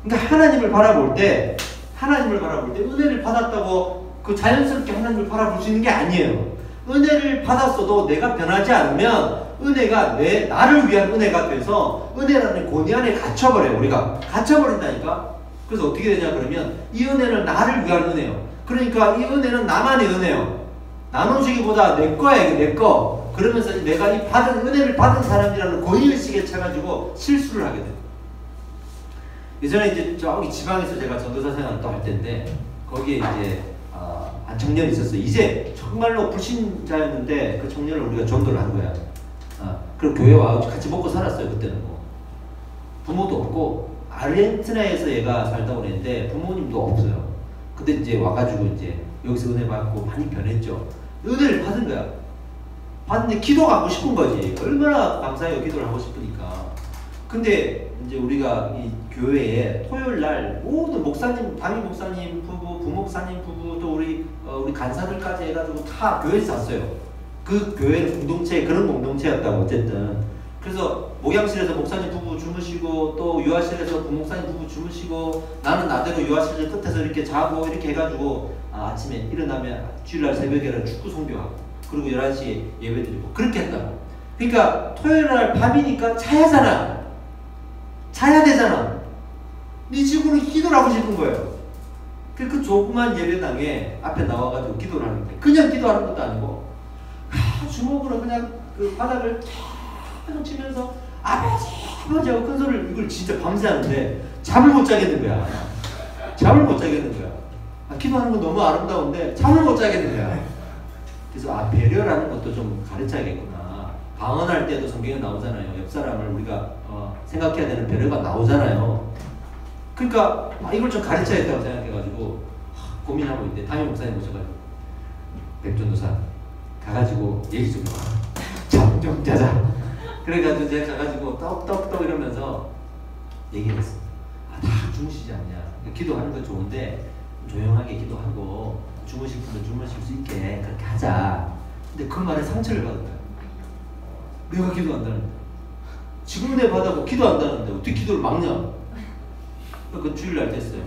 그러니까 하나님을 바라볼 때 은혜를 받았다고 그 자연스럽게 하나님을 바라볼 수 있는 게 아니에요. 은혜를 받았어도 내가 변하지 않으면 은혜가 나를 위한 은혜가 돼서 은혜라는 고니 안에 갇혀버려요. 우리가 갇혀버린다니까. 그래서 어떻게 되냐 그러면 이 은혜는 나를 위한 은혜요. 그러니까 이 은혜는 나만의 은혜요. 나눠주기보다 내 거야, 이게 내 거. 그러면서 내가 이 은혜를 받은 사람이라는 고의의식에 차가지고 실수를 하게 돼요. 예전에 이제 저기 지방에서 제가 전도사 생활을 또 할 때인데, 거기에 이제 한 청년이 있었어요. 이제 정말로 불신자였는데 그 청년을 우리가 전도를 한 거야. 그럼 교회 와서 같이 먹고 살았어요. 그때는 뭐 부모도 없고 아르헨티나에서 얘가 살다고 그랬는데 부모님도 없어요. 근데 이제 와가지고 이제 여기서 은혜 받고 많이 변했죠. 은혜를 받은 거야. 받는데 기도가 하고 싶은 거지. 얼마나 감사해요. 기도를 하고 싶으니까. 근데 이제 우리가 이 교회에 토요일 날 모든 목사님, 담임 목사님 부부, 부목사님 부부, 또 우리 간사들까지 해가지고 다 교회에서 잤어요. 그 교회는 그런 공동체였다고 어쨌든. 그래서 목양실에서 목사님 부부 주무시고, 또 유아실에서 부목사님 부부 주무시고, 나는 나대로 유아실 끝에서 이렇게 자고 이렇게 해가지고 아침에 일어나면 주일날 새벽에는 축구 송교하고, 그리고 11시에 예배드리고 그렇게 했다고. 그러니까 토요일날 밤이니까 자야 되잖아. 네 집으로 기도를 하고 싶은 거예요. 그 조그만 예배당에 앞에 나와가지고 기도를 하는 거예요. 그냥 기도하는 것도 아니고 주먹으로 그냥 그 바닥을 계속 치면서 아버지 하고 큰 소리를, 이걸 진짜 밤새 하는데 잠을 못 자겠는 거야. 잠을 못 자겠는 거야. 기도하는 건 너무 아름다운데 잠을 못 자겠는 거야. 그래서 배려라는 것도 좀 가르쳐야겠구나. 방언할 때도 성경에 나오잖아요. 옆 사람을 우리가 생각해야 되는 배려가 나오잖아요. 그러니까 이걸 좀 가르쳐야겠다고 생각해가지고 고민하고 있는데 담임 목사님 모셔가지고 백전도사 가가지고 얘기 좀 잠 좀 자자. 그래가지고 제가 가가지고 떡떡떡 이러면서 얘기를 했어. 다 주무시지 않냐. 기도하는 건 좋은데 조용하게 기도하고 주무실 분은 주무실 수 있게 그렇게 하자. 근데 그 말에 상처를 받은 거야. 내가 기도한다는데 지금 내 받아고 기도한다는데 어떻게 기도를 막냐. 그 주일날 됐어요.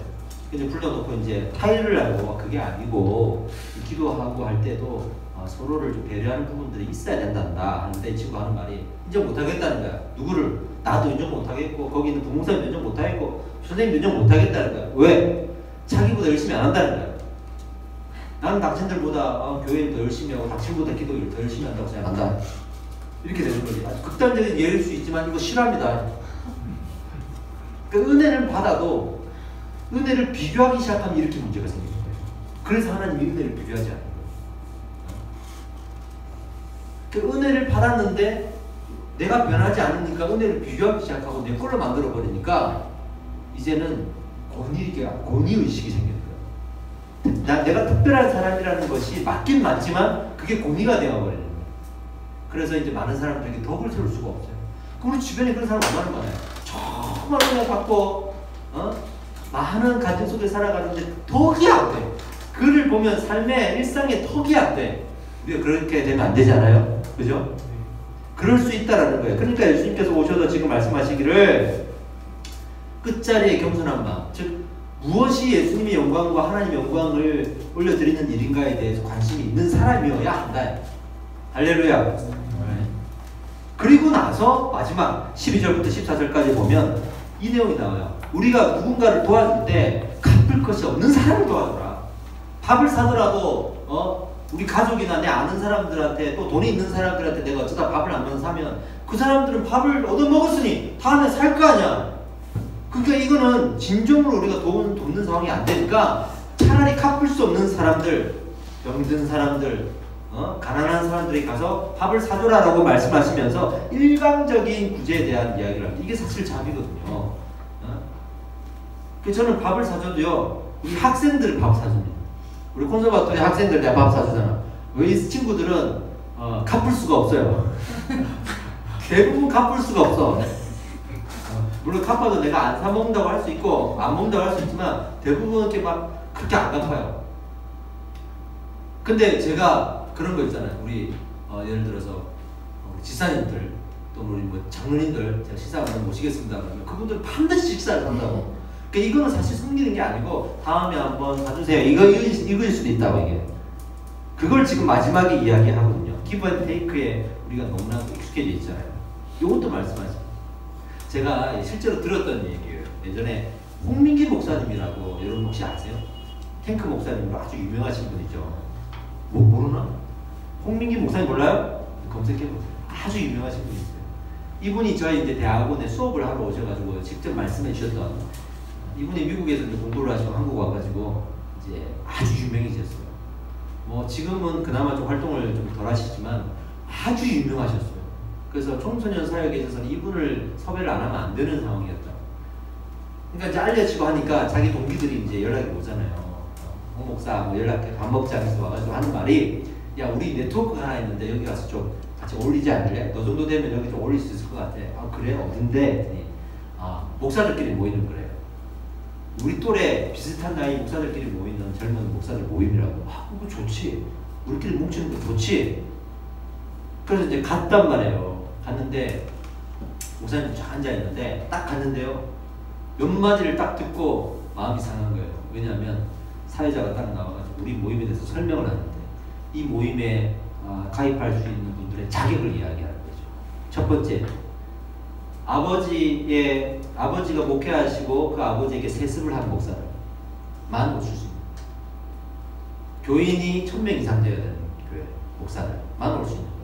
이제 불러놓고 이제 타일을 하고 그게 아니고 기도하고 할 때도 서로를 좀 배려하는 부분들이 있어야 된단다 하는데 이 친구 하는 말이 인정 못하겠다는 거야. 누구를? 나도 인정 못하겠고 거기 있는 부목사님도 인정 못하겠고 선생님도 인정 못하겠다는 거야. 왜? 자기보다 열심히 안 한다는 거야. 나는 당신들보다 교회를 더 열심히 하고 당신보다 기도를 더 열심히 한다고 생각한다. 이렇게 되는 거지. 아주 극단적인 예일 수 있지만 이거 싫어합니다. 그 은혜를 받아도 은혜를 비교하기 시작하면 이렇게 문제가 생기는 거예요. 그래서 하나님이 은혜를 비교하지 않는 거예요. 그 은혜를 받았는데 내가 변하지 않으니까 은혜를 비교하기 시작하고 내 걸로 만들어 버리니까 이제는 권위의식이 생기는 거예요. 내가 특별한 사람이라는 것이 맞긴 맞지만 그게 권위가 되어버리는 거예요. 그래서 이제 많은 사람들에게 덕을 세울 수가 없어요. 그럼 우리 주변에 그런 사람 얼마나 많아요. 정말 은혜 받고 많은 가정 속에 살아가는데 덕이 안 돼. 그를 보면 삶의 일상에 덕이 안 돼. 우리가 그렇게 되면 안 되잖아요. 그죠? 그럴 수 있다라는 거예요. 그러니까 예수님께서 오셔서 지금 말씀하시기를 끝자리에 겸손한 마음, 즉 무엇이 예수님의 영광과 하나님의 영광을 올려드리는 일인가에 대해서 관심이 있는 사람이어야 한다. 할렐루야. 그리고 나서 마지막 12절부터 14절까지 보면 이 내용이 나와요. 우리가 누군가를 도와줄 때 갚을 것이 없는 사람을 도와줘라. 밥을 사더라도 우리 가족이나 내 아는 사람들한테 또 돈이 있는 사람들한테 내가 어쩌다 밥을 한번 사면 그 사람들은 밥을 얻어먹었으니 다음에 살 거 아니야. 그러니까 이거는 진정으로 우리가 돕는 상황이 안 되니까 차라리 갚을 수 없는 사람들, 병든 사람들, 가난한 사람들에게 가서 밥을 사줘라라고 말씀하시면서 일방적인 구제에 대한 이야기를 합니다. 이게 사실 자비거든요. 그래서 저는 밥을 사줘도요, 우리 학생들을 밥 사줍니다. 우리 콘서바토리 학생들 내가 밥 사주잖아. 왜 이 친구들은 갚을 수가 없어요. 대부분 갚을 수가 없어. 물론 갚아도 내가 안 사먹는다고 할 수 있고 안 먹는다고 할 수 있지만 대부분 이렇게 막 그렇게 안 갚아요. 근데 제가 그런 거 있잖아요. 우리 예를 들어서 지사님들 또는 우리 뭐 장로님들 제가 식사 한번 모시겠습니다 그러면 그분들 반드시 식사를 한다고. 그러니까 이거는 사실 숨기는 게 아니고 다음에 한번 봐주세요. 이거일 수도 있다고 이게. 그걸 지금 마지막에 이야기하거든요. 기브 앤 테이크에 우리가 너무나 익숙해져 있잖아요. 이것도 말씀하시죠. 제가 실제로 들었던 얘기예요. 예전에 홍민기 목사님이라고 여러분 혹시 아세요? 탱크 목사님으로 아주 유명하신 분이죠. 뭐 모르나? 홍민기 목사님 몰라요? 검색해보세요. 아주 유명하신 분이 있어요. 이분이 저희 이제 대학원에 수업을 하러 오셔가지고 직접 말씀해 주셨던, 이분이 미국에서 이제 공부를 하시고 한국 와가지고 이제 아주 유명해졌어요. 뭐 지금은 그나마 좀 활동을 좀 덜 하시지만 아주 유명하셨어요. 그래서 청소년 사역에 있어서는 이분을 섭외를 안 하면 안 되는 상황이었다. 그러니까 이제 알려지고 하니까 자기 동기들이 이제 연락이 오잖아요. 홍 목사 뭐 연락해 밥 먹자 해서 와가지고 하는 말이, 야 우리 네트워크가 하나 있는데 여기 가서 좀 같이 어울리지 않을래? 너 정도 되면 여기 좀 어울릴 수 있을 것 같아. 아 그래? 어딘데? 목사들끼리 모이는 거래요. 우리 또래 비슷한 나이 목사들끼리 모이는 젊은 목사들 모임이라고. 그거 좋지. 우리끼리 뭉치는 거 좋지. 그래서 이제 갔단 말이에요. 갔는데 목사님 쫙 앉아있는데 딱 갔는데요, 몇 마디를 딱 듣고 마음이 상한 거예요. 왜냐하면 사회자가 딱 나와가지고 우리 모임에 대해서 설명을 하는데 이 모임에 가입할 수 있는 분들의 자격을 이야기하는 거죠. 첫 번째, 아버지가 목회하시고 그 아버지에게 세습을 한 목사를 만 올 수 있습니다. 교인이 1000명 이상 되어야 되는 교회 목사를 만 올 수 있는 거예요.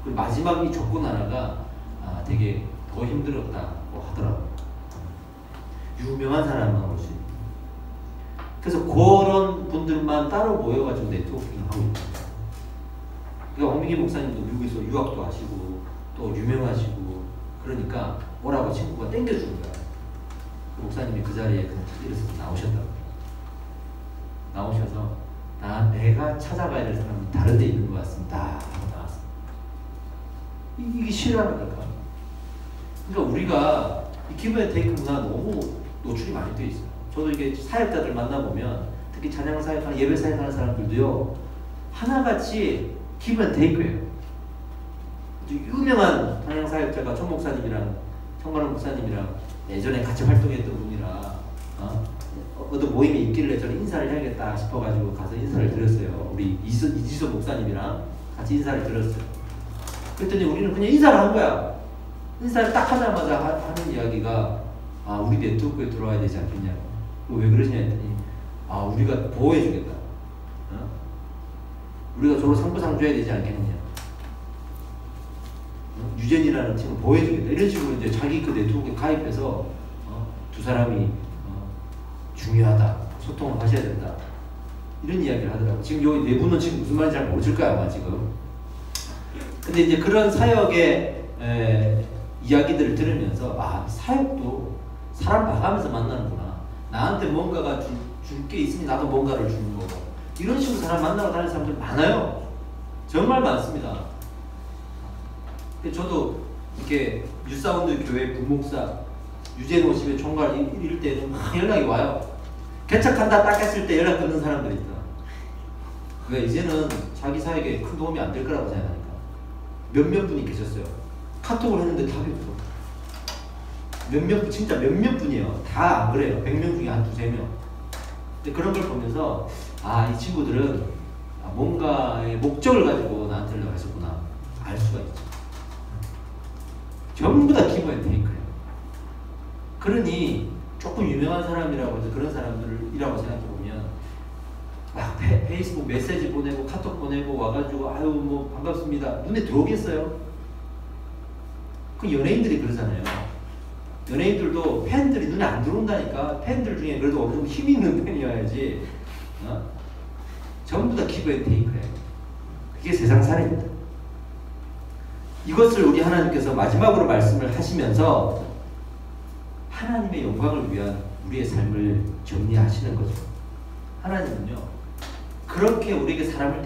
그리고 마지막 이 조건 하나가 되게 더 힘들었다고 하더라고요. 유명한 사람만 올 수 있는. 그래서 그런 분들만 따로 모여가지고 네트워킹을 하고 있다. 그러니까 홍민기 목사님도 미국에서 유학도 하시고 또 유명하시고 그러니까 오라고 친구가 땡겨주는 거야. 그 목사님이 그 자리에 그냥 일어서서 나오셨다고. 나오셔서 내가 찾아가야 될 사람은 다른 데 있는 것 같습니다 하고 나왔어. 이게 실화라니까. 그러니까 우리가 이 기브 앤 테이크 문화 너무 노출이 많이 돼 있어요. 저도 이게 사역자들 만나보면 특히 찬양 사역하는 예배 사역하는 사람들도요 하나같이 기브 앤 테이크예요. 유명한 찬양 사역자가 청 목사님이랑 청만원 목사님이랑 예전에 같이 활동했던 분이라 어떤 모임에 있길래 저는 인사를 해야겠다 싶어가지고 가서 인사를 드렸어요. 우리 이지소 목사님이랑 같이 인사를 드렸어요. 그랬더니 우리는 그냥 인사를 한 거야. 인사를 딱 하자마자 하는 이야기가 우리 네트워크에 들어와야 되지 않겠냐고. 왜 그러시냐 했더니 우리가 보호해주겠다. 우리가 서로 상부상 줘야 되지 않겠느냐. 유전이라는 친구 보호해주겠다. 이런 식으로 이제 자기 그 네트워크에 가입해서 두 사람이 중요하다. 소통을 하셔야 된다. 이런 이야기를 하더라고. 지금 여기 네 분은 지금 무슨 말인지 잘 모르실 거야 아마 지금. 근데 이제 그런 사역의 이야기들을 들으면서 사역도 사람 봐가면서 만나는구나. 나한테 뭔가가 줄 게 있으니 나도 뭔가를 주는 거고. 이런 식으로 사람 만나러 다니는 사람들 많아요. 정말 많습니다. 저도 이렇게 뉴사운드 교회 부목사 유재노 집의 총괄 이럴 때는 막 연락이 와요. 개척한다 딱 했을 때 연락 끊는 사람들이 있다. 왜 이제는 자기 사역에 큰 도움이 안 될 거라고 생각하니까. 몇몇 분이 계셨어요. 카톡을 했는데 답이 없어. 진짜 몇몇 분이에요. 다 안 그래요. 100명 중에 한 두세 명. 근데 그런 걸 보면서 이 친구들은 뭔가의 목적을 가지고 나한테 연락했었구나 알 수가 있죠. 전부 다 기브 앤 테이크예요. 그러니 조금 유명한 사람이라고 해서 그런 사람들이라고 생각해보면 막 페이스북 메시지 보내고 카톡 보내고 와가지고 아유 뭐 반갑습니다 눈에 들어오겠어요? 그 연예인들이 그러잖아요. 연예인들도 팬들이 눈에 안 들어온다니까. 팬들 중에 그래도 어느 정도 힘 있는 팬이어야지. 전부 다 기브 앤 테이크예요. 그게 세상 살입니다. 이것을 우리 하나님께서 마지막으로 말씀을 하시면서 하나님의 영광을 위한 우리의 삶을 정리하시는 거죠. 하나님은요 그렇게 우리에게 사람을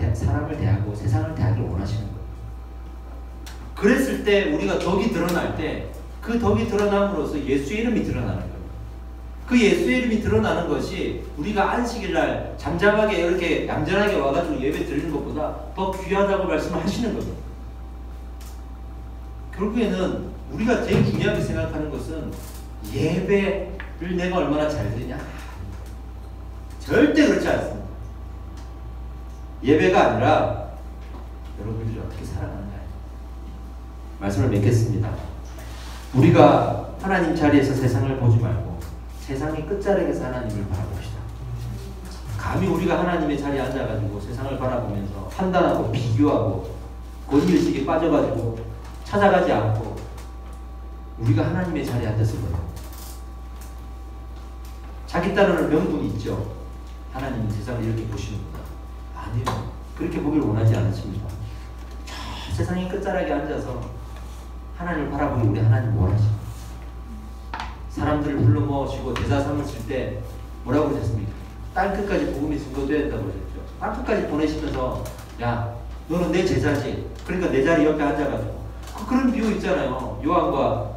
대하고 세상을 대하기를 원하시는 거예요. 그랬을 때 우리가 덕이 드러날 때 그 덕이 드러남으로써 예수의 이름이 드러나는 거예요. 그 예수의 이름이 드러나는 것이 우리가 안식일날 잠잠하게 이렇게 얌전하게 와가지고 예배 드리는 것보다 더 귀하다고 말씀을 하시는 거예요. 결국에는 우리가 제일 중요하게 생각하는 것은 예배를 내가 얼마나 잘 드리냐? 절대 그렇지 않습니다. 예배가 아니라 여러분들이 어떻게 살아가는가. 말씀을 맺겠습니다. 우리가 하나님 자리에서 세상을 보지 말고 세상의 끝자락에서 하나님을 바라봅시다. 감히 우리가 하나님의 자리에 앉아가지고 세상을 바라보면서 판단하고 비교하고 권위의식에 빠져가지고 찾아가지 않고 우리가 하나님의 자리에 앉았을거예요. 자기 따르는 명분이 있죠. 하나님은 세상을 이렇게 보시는구나. 아니요. 그렇게 보길 원하지 않으십니다. 저 세상의 끝자락에 앉아서 하나님을 바라보기 우리 하나님 원하십니다. 사람들을 불러 모으시고 제사 삼으실 때 뭐라고 그러셨습니까? 땅끝까지 복음이 증거되어야 된다고 그러셨죠. 땅끝까지 보내시면서 야 너는 내 제자지. 그러니까 내 자리 옆에 앉아가지고 그런 비유 있잖아요. 요한과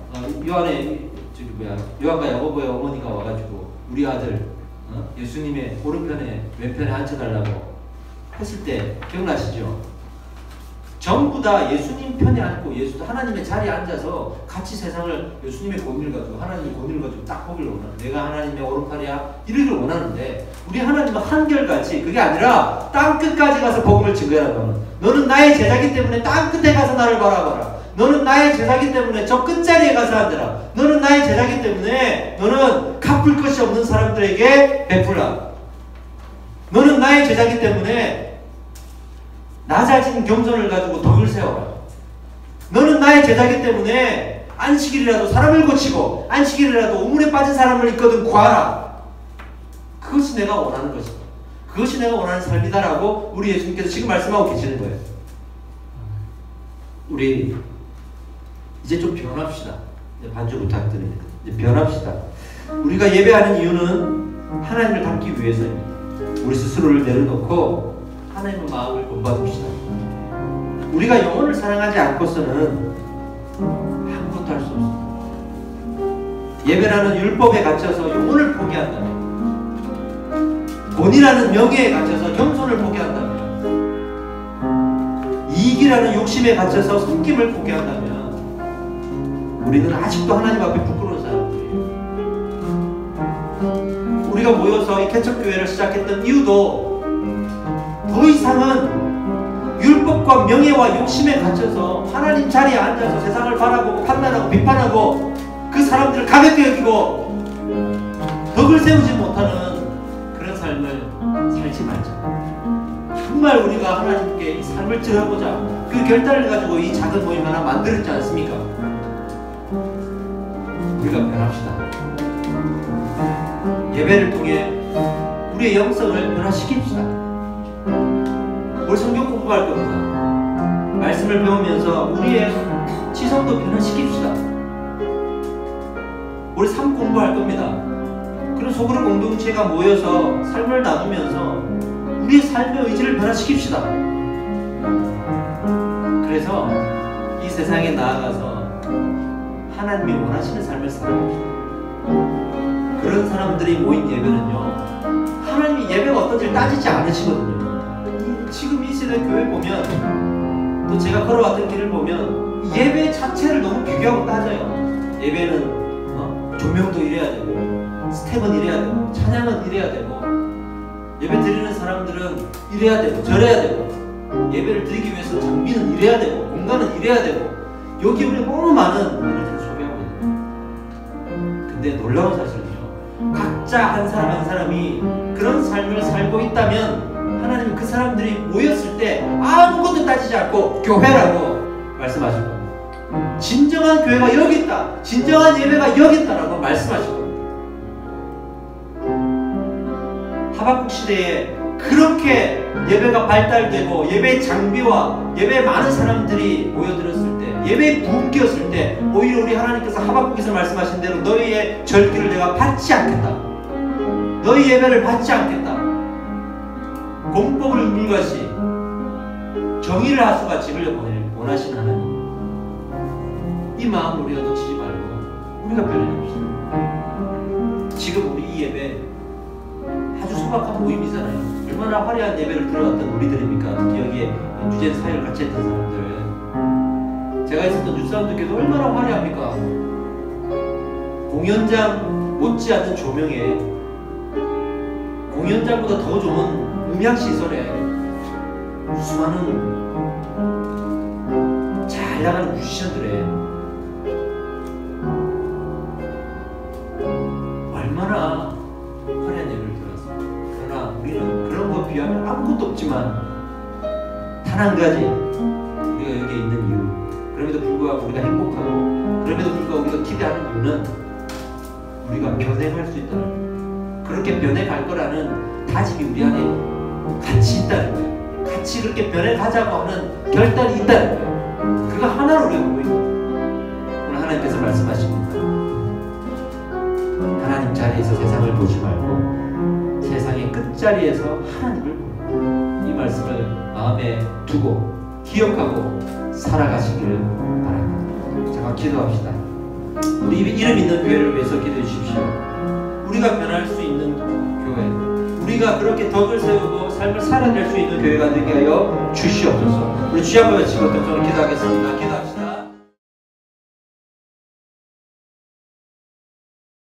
야고보의 어머니가 와가지고 우리 아들 예수님의 오른편에 왼편에 앉혀달라고 했을 때 기억나시죠? 전부 다 예수님 편에 앉고 하나님의 자리에 앉아서 같이 세상을 예수님의 권위를 가지고 하나님의 권위를 가지고 딱 보기를 원하는, 내가 하나님의 오른팔이야 이러기를 원하는데 우리 하나님은 한결같이 그게 아니라 땅끝까지 가서 복음을 증거하라고. 너는 나의 제자기 때문에 땅끝에 가서 나를 바라봐라. 너는 나의 제자기 때문에 저 끝자리에 가서 앉아라. 너는 나의 제자기 때문에 너는 갚을 것이 없는 사람들에게 베풀라. 너는 나의 제자기 때문에 낮아진 경전을 가지고 덕을 세워라. 너는 나의 제자기 때문에 안식일이라도 사람을 고치고 안식일이라도 우물에 빠진 사람을 있거든 구하라. 그것이 내가 원하는 것이다. 그것이 내가 원하는 삶이다라고 우리 예수님께서 지금 말씀하고 계시는 거예요. 우리 이제 좀 변합시다. 반주 부탁드립니다. 이제 변합시다. 우리가 예배하는 이유는 하나님을 닮기 위해서입니다. 우리 스스로를 내려놓고 하나님의 마음을 본받읍시다. 우리가 영혼을 사랑하지 않고서는 아무것도 할 수 없습니다. 예배라는 율법에 갇혀서 영혼을 포기한다면, 본이라는 명예에 갇혀서 겸손을 포기한다면, 이익이라는 욕심에 갇혀서 섬김을 포기한다면 우리는 아직도 하나님 앞에 부끄러운 사람들이에요. 우리가 모여서 이 개척교회를 시작했던 이유도 더 이상은 율법과 명예와 욕심에 갇혀서 하나님 자리에 앉아서 세상을 바라보고 판단하고 비판하고 그 사람들을 가볍게 여기고 덕을 세우지 못하는 그런 삶을 살지 말자. 정말 우리가 하나님께 이 삶을 드려보자, 그 결단을 가지고 이 작은 모임 하나 만들었지 않습니까? 우리가 변합시다. 예배를 통해 우리의 영성을 변화시킵시다. 우리 성경 공부할 겁니다. 말씀을 배우면서 우리의 지성도 변화시킵시다. 우리 삶 공부할 겁니다. 그런 소그룹 공동체가 모여서 삶을 나누면서 우리의 삶의 의지를 변화시킵시다. 그래서 이 세상에 나아가서 하나님이 원하시는 삶을 살아봅시다. 그런 사람들이 모인 예배는요, 하나님이 예배가 어떤지를 따지지 않으시거든요. 지금 이 시대 교회 보면, 또 제가 걸어왔던 길을 보면 예배 자체를 너무 비교하고 따져요. 예배는 조명도 이래야 되고, 스텝은 이래야 되고, 찬양은 이래야 되고, 예배 드리는 사람들은 이래야 되고 저래야 되고, 예배를 드리기 위해서 장비는 이래야 되고 공간은 이래야 되고, 여기 우리 너무 많은 일들을 소개하고 있는. 근데 놀라운 사실은요, 각자 한 사람 한 사람이 그런 삶을 살고 있다면 하나님은 그 사람들이 모였을 때 아무것도 따지지 않고 교회라고 말씀하실 겁니다. 진정한 교회가 여기 있다, 진정한 예배가 여기 있다라고 말씀하실 겁니다. 하박국 시대에 그렇게 예배가 발달되고 예배의 장비와 예배에 많은 사람들이 모여들었을 때, 예배의 부흥 끼었을 때, 오히려 우리 하나님께서 하박국에서 말씀하신 대로 너희의 절기를 내가 받지 않겠다, 너희 예배를 받지 않겠다, 공법을 물같이 정의를 하수같이 흘려보내길 원하시는 하나님, 이 마음을 우리가 놓치지 말고 우리가 변해봅시다. 지금 우리 이 예배 아주 소박한 모임이잖아요. 얼마나 화려한 예배를 들어갔던 우리들입니까? 특히 여기에 주된 사역을 같이 했던 사람들, 제가 있었던 뉴사운드교회도 얼마나 화려합니까? 공연장 못지않은 조명에, 공연장보다 더 좋은 음향시설에 수많은 잘 나가는 뮤지션들의 얼마나 화려한 예배를 들었습니다. 그러나 우리는 그런 것 비하면 아무것도 없지만 단 한 가지, 우리가 여기에 있는 이유, 그럼에도 불구하고 우리가 행복하고 그럼에도 불구하고 우리가 기대하는 이유는 우리가 변해갈 수 있다는 거예요. 그렇게 변해갈 거라는 다짐이 우리 안에 같이 있다는 거예요. 같이 그렇게 변해가자고 하는 결단이 있다는 거예요. 그거 하나로 우리가 보이고, 오늘 하나님께서 말씀하십니다. 하나님 자리에서 세상을 보지 말고 세상의 끝자리에서 하나님을 보라. 이 말씀을 마음에 두고 기억하고 살아가시기를 바랍니다. 잠깐 기도합시다. 우리 이름 있는 교회를 위해서 기도해 주십시오. 우리가 변할 수 있는 교회, 우리가 그렇게 덕을 세우고 삶을 살아낼 수 있는 교회가 되게 하여 주시옵소서. 우리 주여 한번 외치고 덕성을 기도하겠습니다. 기도합시다.